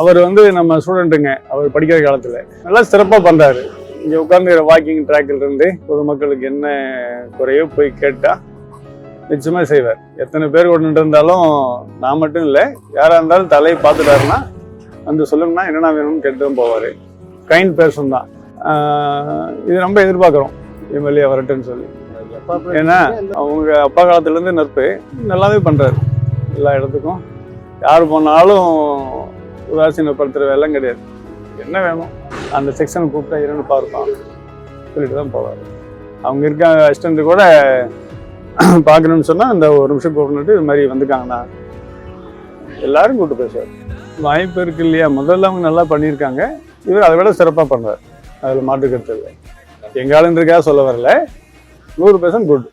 அவர் வந்து நம்ம ஸ்டூடெண்ட்டுங்க, அவர் படிக்கிற காலத்தில் நல்லா சிறப்பாக பண்ணுறாரு. இங்கே உட்கார்ந்து வாக்கிங் ட்ராக்கில் இருந்து பொதுமக்களுக்கு என்ன குறையோ போய் கேட்டால் நிச்சயமாக செய்வார். எத்தனை பேர் கொண்டு இருந்தாலும் நான் மட்டும் இல்லை, யாராக இருந்தாலும் தலையை பார்த்துட்டாருன்னா வந்து சொல்லுங்கன்னா என்னென்ன வேணும்னு கேட்டு தான் போவார். கைண்ட் பேர்சன் தான். இது ரொம்ப எதிர்பார்க்குறோம் எம்எல்ஏ வரட்டுன்னு சொல்லி. ஏன்னா அவங்க அப்பா காலத்துலேருந்து நட்பு நல்லாவே பண்ணுறாரு. எல்லா இடத்துக்கும் யார் போனாலும் உதாசீனப்படுத்துகிற வேலை கிடையாது. என்ன வேணும் அந்த செக்ஷனை கூப்பிட்டா இரண்டு பார்ப்பான் சொல்லிட்டு தான் போவார். அவங்க இருக்க அசிஸ்டண்ட் கூட பார்க்கணும்னு சொன்னால் அந்த ஒரு நிமிஷம் கூப்பிட்டு இது மாதிரி வந்துருக்காங்கண்ணா எல்லாரும் கூப்பிட்டு பேசுவார். வாய்ப்பு இருக்கு இல்லையா? முதல்ல அவங்க நல்லா பண்ணியிருக்காங்க, இவர் அதை விட சிறப்பாக பண்ணுவார். அதில் மாற்றுக்கிறது இல்லை. எங்காலும் இருக்கா சொல்ல வரல, 100% குட்.